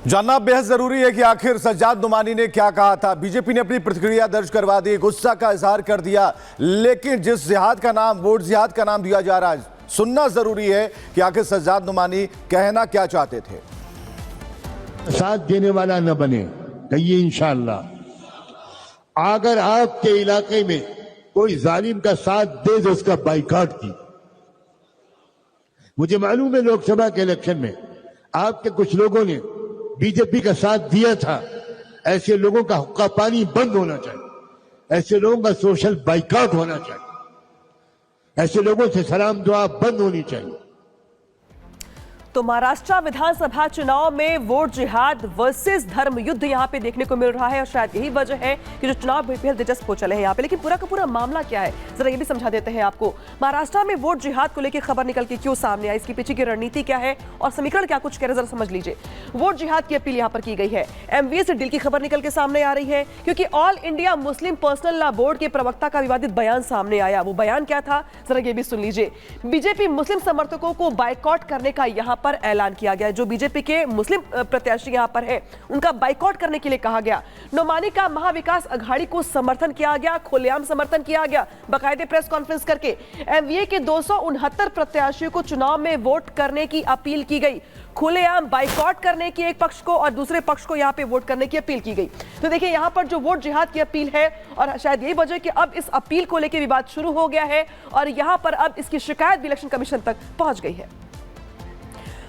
जानना बेहद जरूरी है कि आखिर सज्जाद नुमानी ने क्या कहा था। बीजेपी ने अपनी प्रतिक्रिया दर्ज करवा दी, गुस्सा का इजहार कर दिया, लेकिन जिस जिहाद का नाम वोट जिहाद का नाम दिया जा रहा है, सुनना जरूरी है कि आखिर सज्जाद नुमानी कहना क्या चाहते थे। साथ देने वाला न बने, कहिए इंशाअल्लाह। अगर आपके इलाके में कोई जालिम का साथ दे तो उसका बाइकआउट की। मुझे मालूम है लोकसभा के इलेक्शन में आपके कुछ लोगों ने बीजेपी का साथ दिया था। ऐसे लोगों का हुक्का पानी बंद होना चाहिए, ऐसे लोगों का सोशल बाइकआउट होना चाहिए, ऐसे लोगों से सलाम दुआ बंद होनी चाहिए। तो महाराष्ट्र विधानसभा चुनाव में वोट जिहाद वर्सेस धर्म युद्ध यहां पे देखने को मिल रहा है और शायद यही वजह है कि जो चुनाव बेहद दिलचस्प हो चले हैं यहां पे। लेकिन पूरा का पूरा मामला क्या है, जरा ये भी समझा देते हैं आपको। महाराष्ट्र में वोट जिहाद को लेकर खबर निकल के क्यों सामने आई, इसके पीछे की रणनीति क्या है और समीकरण क्या कुछ कह रहे, जरा समझ लीजिए। वोट जिहाद की अपील यहां पर की गई है, एमवीए से डील की खबर निकल के सामने आ रही है क्योंकि all India Muslim personal law board के प्रवक्ता का विवादित बयान सामने आया। वो बयान क्या था, जरा ये भी सुन लीजिए। बीजेपी मुस्लिम समर्थकों को बाइकआउट करने का यहां पर ऐलान किया गया। जो बीजेपी के मुस्लिम प्रत्याशी यहां पर है उनका बाइकआउट करने के लिए कहा गया। नुमानी का महाविकास अघाड़ी को समर्थन किया गया, खुलेआम समर्थन किया गया, बाकायदे प्रेस कॉन्फ्रेंस करके। एमवीए के 269 प्रत्याशियों को चुनाव में वोट करने की अपील की गई, खुलेआम बाइकआउट करने की एक पक्ष को और दूसरे पक्ष को यहां पे वोट करने की अपील की गई। तो देखिए यहां पर जो वोट जिहाद की अपील है और शायद यही वजह कि अब इस अपील को लेकर विवाद शुरू हो गया है और यहां पर अब इसकी शिकायत भी इलेक्शन कमीशन तक पहुंच गई है।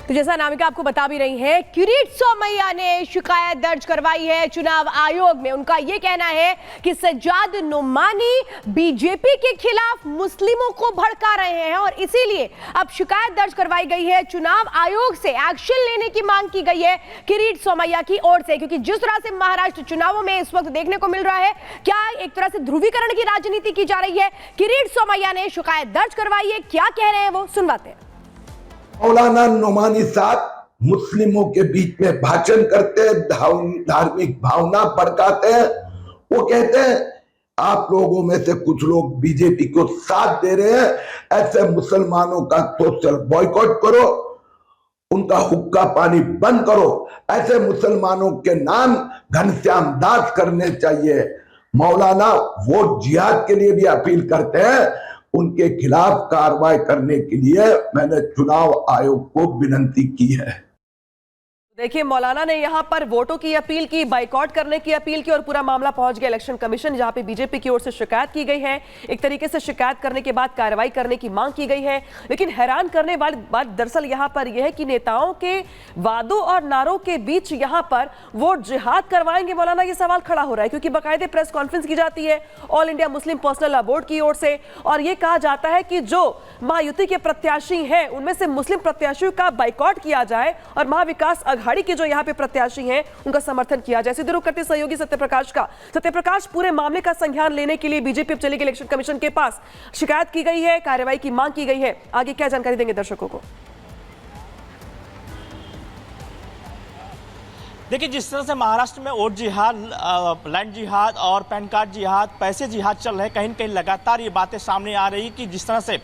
तो जैसा नामिका आपको बता भी रही है, किरीट सोमैया ने शिकायत दर्ज करवाई है चुनाव आयोग में। उनका यह कहना है कि सज्जाद नुमानी बीजेपी के खिलाफ मुस्लिमों को भड़का रहे हैं और इसीलिए अब शिकायत दर्ज करवाई गई है। चुनाव आयोग से एक्शन लेने की मांग की गई है किरीट सोमैया की ओर से, क्योंकि जिस तरह से महाराष्ट्र चुनावों में इस वक्त देखने को मिल रहा है, क्या एक तरह से ध्रुवीकरण की राजनीति की जा रही है। किरीट सोमैया ने शिकायत दर्ज करवाई है, क्या कह रहे हैं वो सुनवाते हैं। मौलाना नुमानी साहब मुस्लिमों के बीच में भाषण करते हैं, धार्मिक भावना भड़काते हैं। वो कहते हैं आप लोगों में से कुछ लोग बीजेपी को साथ दे रहे हैं, ऐसे मुसलमानों का सोशल बॉयकॉट करो, उनका हुक्का पानी बंद करो, ऐसे मुसलमानों के नाम घनश्याम दास करने चाहिए। मौलाना वोट जिहाद के लिए भी अपील करते हैं, उनके खिलाफ कार्रवाई करने के लिए मैंने चुनाव आयोग को विनती की है। देखिए मौलाना ने यहां पर वोटों की अपील की, बाइकआउट करने की अपील की और पूरा मामला पहुंच गया इलेक्शन कमीशन, जहां पे बीजेपी की ओर से शिकायत की गई है। एक तरीके से शिकायत करने के बाद कार्रवाई करने की मांग की गई है। लेकिन हैरान करने वाली बात दरअसल यहां पर यह है कि नेताओं के वादों और नारों के बीच यहां पर वोट जिहाद करवाएंगे मौलाना, ये सवाल खड़ा हो रहा है क्योंकि बाकायदे प्रेस कॉन्फ्रेंस की जाती है all India Muslim personal law board की ओर से और यह कहा जाता है कि जो महायुति के प्रत्याशी हैं उनमें से मुस्लिम प्रत्याशियों का बाइकआउट किया जाए और महाविकास अघाड़ी के जो यहां पे प्रत्याशी हैं उनका समर्थन किया जाए। सीधे रुख करते सहयोगी सत्यप्रकाश का। सत्यप्रकाश, पूरे मामले का संज्ञान लेने के लिए बीजेपी अब चली गई इलेक्शन कमीशन के पास, शिकायत की गई है, कार्रवाई की मांग की गई है, आगे क्या जानकारी देंगे दर्शकों को? देखिए जिस तरह से महाराष्ट्र में वोट जिहाद, लैंड जिहाद और पैन कार्ड जिहाद, पैसे जिहाद चल रहे हैं, कहीं न कहीं लगातार ये बातें सामने आ रही कि जिस तरह से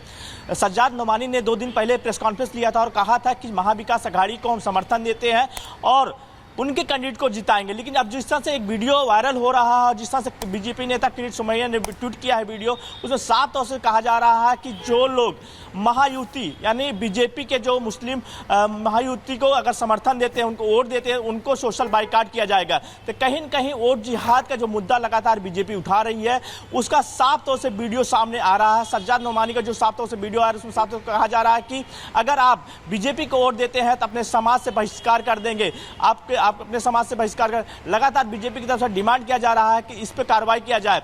सज्जाद नुमानी ने 2 दिन पहले प्रेस कॉन्फ्रेंस लिया था और कहा था कि महाविकास अघाड़ी को हम समर्थन देते हैं और उनके कैंडिडेट को जिताएंगे। लेकिन अब जिस तरह से एक वीडियो वायरल हो रहा है, जिस तरह से बीजेपी नेता किरीट सोमैया ने ट्वीट किया है वीडियो, उसमें साफ तौर से कहा जा रहा है कि जो लोग महायुति यानी बीजेपी के जो मुस्लिम महायुति को अगर समर्थन देते हैं, उनको वोट देते हैं, उनको सोशल बाइकआउट किया जाएगा। तो कहीं न कहीं वोट जिहाद का जो मुद्दा लगातार बीजेपी उठा रही है, उसका साफ तौर से वीडियो सामने आ रहा है। सज्जाद नुमानी का जो साफ तौर से वीडियो आ रहा है उसमें साफ तौर से कहा जा रहा है कि अगर आप बीजेपी को वोट देते हैं तो अपने समाज से बहिष्कार कर देंगे, आप अपने समाज से बहिष्कार कर। लगातार बीजेपी की तरफ से डिमांड किया जा रहा है कि इस पे कार्रवाई किया जाए।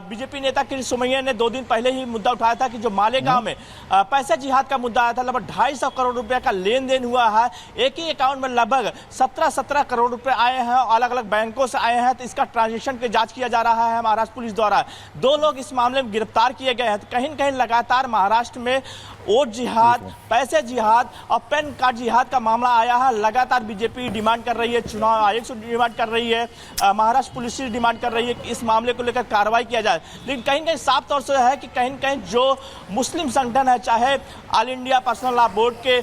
बीजेपी नेता किरीट सोमैया ने 2 दिन पहले ही मुद्दा उठाया था कि जो मालेगांव में पैसे जिहाद का मुद्दा आया था, लगभग 250 करोड़ रुपए का लेन देन हुआ है, एक ही अकाउंट में लगभग 17 करोड़ रुपए आए हैं, अलग अलग बैंकों से आए हैं। तो इसका ट्रांजेक्शन की जांच किया जा रहा है महाराष्ट्र पुलिस द्वारा। 2 लोग इस मामले में गिरफ्तार किए गए हैं। तो कहीं न कहीं लगातार महाराष्ट्र में वोट जिहाद, पैसे जिहाद और पैन कार्ड जिहाद का मामला आया है। लगातार बीजेपी डिमांड कर रही है, चुनाव आयोग से डिमांड कर रही है, महाराष्ट्र पुलिस से डिमांड कर रही है कि इस मामले को लेकर कार्रवाई किया जाए। लेकिन कहीं कहीं साफ तौर से है कि कहीं कहीं जो मुस्लिम संगठन है, चाहे all India personal law board के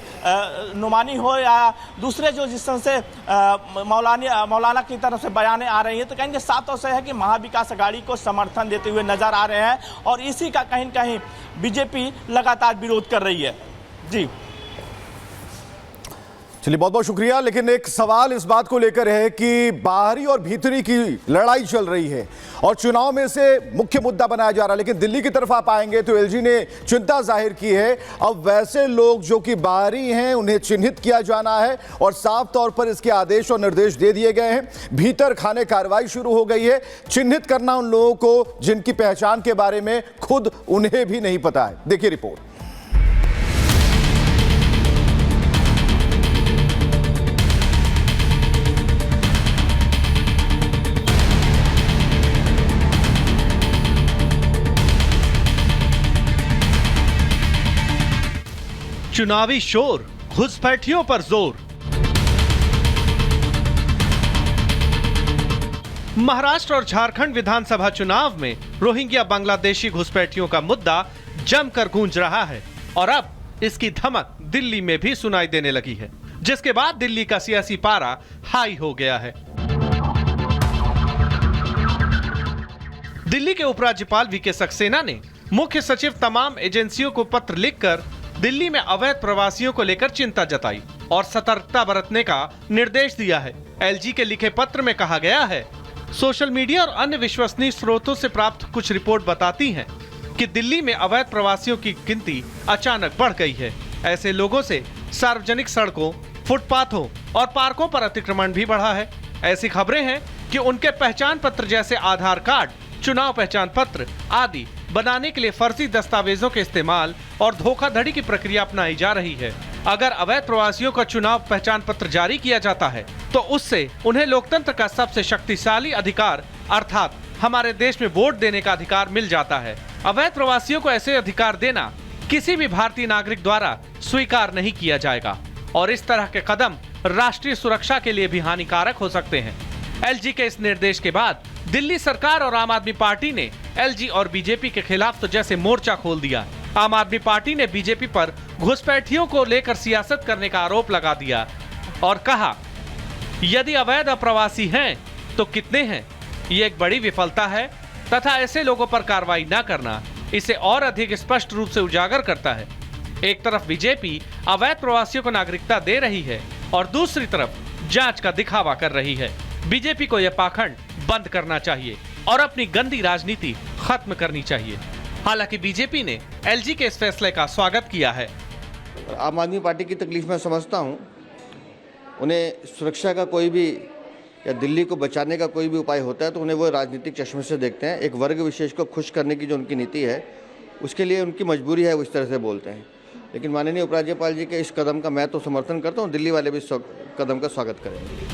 नुमानी हो या दूसरे जो जिस तरह से मौलाना की तरफ से बयानें आ रही हैं, तो कहीं साफ तौर से है कि महाविकास अघाड़ी को समर्थन देते हुए नजर आ रहे हैं और इसी का कहीं कहीं बीजेपी लगातार विरोध कर रही है। जी चलिए, बहुत बहुत शुक्रिया। लेकिन एक सवाल इस बात को लेकर है कि बाहरी और भीतरी की लड़ाई चल रही है और चुनाव में से मुख्य मुद्दा बनाया जा रहा है, लेकिन दिल्ली की तरफ आप आएंगे तो एलजी ने चिंता जाहिर की है। अब वैसे लोग जो कि बाहरी हैं उन्हें चिन्हित किया जाना है और साफ तौर पर इसके आदेश और निर्देश दे दिए गए हैं। भीतर खाने कार्रवाई शुरू हो गई है, चिन्हित करना उन लोगों को जिनकी पहचान के बारे में खुद उन्हें भी नहीं पता है। देखिए रिपोर्ट। चुनावी शोर, घुसपैठियों पर जोर। महाराष्ट्र और झारखंड विधानसभा चुनाव में रोहिंग्या बांग्लादेशी घुसपैठियों का मुद्दा जमकर गूंज रहा है और अब इसकी धमक दिल्ली में भी सुनाई देने लगी है, जिसके बाद दिल्ली का सियासी पारा हाई हो गया है। दिल्ली के उपराज्यपाल वीके सक्सेना ने मुख्य सचिव तमाम एजेंसियों को पत्र लिखकर दिल्ली में अवैध प्रवासियों को लेकर चिंता जताई और सतर्कता बरतने का निर्देश दिया है। एलजी के लिखे पत्र में कहा गया है, सोशल मीडिया और अन्य विश्वसनीय स्रोतों से प्राप्त कुछ रिपोर्ट बताती हैं कि दिल्ली में अवैध प्रवासियों की गिनती अचानक बढ़ गई है। ऐसे लोगों से सार्वजनिक सड़कों, फुटपाथों और पार्कों पर अतिक्रमण भी बढ़ा है। ऐसी खबरें हैं कि उनके पहचान पत्र जैसे आधार कार्ड, चुनाव पहचान पत्र आदि बनाने के लिए फर्जी दस्तावेजों के इस्तेमाल और धोखाधड़ी की प्रक्रिया अपनाई जा रही है। अगर अवैध प्रवासियों का चुनाव पहचान पत्र जारी किया जाता है तो उससे उन्हें लोकतंत्र का सबसे शक्तिशाली अधिकार अर्थात हमारे देश में वोट देने का अधिकार मिल जाता है। अवैध प्रवासियों को ऐसे अधिकार देना किसी भी भारतीय नागरिक द्वारा स्वीकार नहीं किया जाएगा और इस तरह के कदम राष्ट्रीय सुरक्षा के लिए भी हानिकारक हो सकते हैं। एलजी के इस निर्देश के बाद दिल्ली सरकार और आम आदमी पार्टी ने एलजी और बीजेपी के खिलाफ तो जैसे मोर्चा खोल दिया। आम आदमी पार्टी ने बीजेपी पर घुसपैठियों को लेकर सियासत करने का आरोप लगा दिया और कहा, यदि अवैध अप्रवासी हैं तो कितने हैं? ये एक बड़ी विफलता है तथा ऐसे लोगों पर कार्रवाई न करना इसे और अधिक स्पष्ट रूप से उजागर करता है। एक तरफ बीजेपी अवैध प्रवासियों को नागरिकता दे रही है और दूसरी तरफ जांच का दिखावा कर रही है। बीजेपी को यह पाखंड बंद करना चाहिए और अपनी गंदी राजनीति खत्म करनी चाहिए। हालांकि बीजेपी ने एलजी के इस फैसले का स्वागत किया है। आम आदमी पार्टी की तकलीफ मैं समझता हूं। उन्हें सुरक्षा का कोई भी या दिल्ली को बचाने का कोई भी उपाय होता है तो उन्हें वो राजनीतिक चश्मे से देखते हैं। एक वर्ग विशेष को खुश करने की जो उनकी नीति है उसके लिए उनकी मजबूरी है, वो इस तरह से बोलते हैं। लेकिन माननीय उपराज्यपाल जी के इस कदम का मैं तो समर्थन करता हूँ, दिल्ली वाले भी इस कदम का स्वागत करेंगे।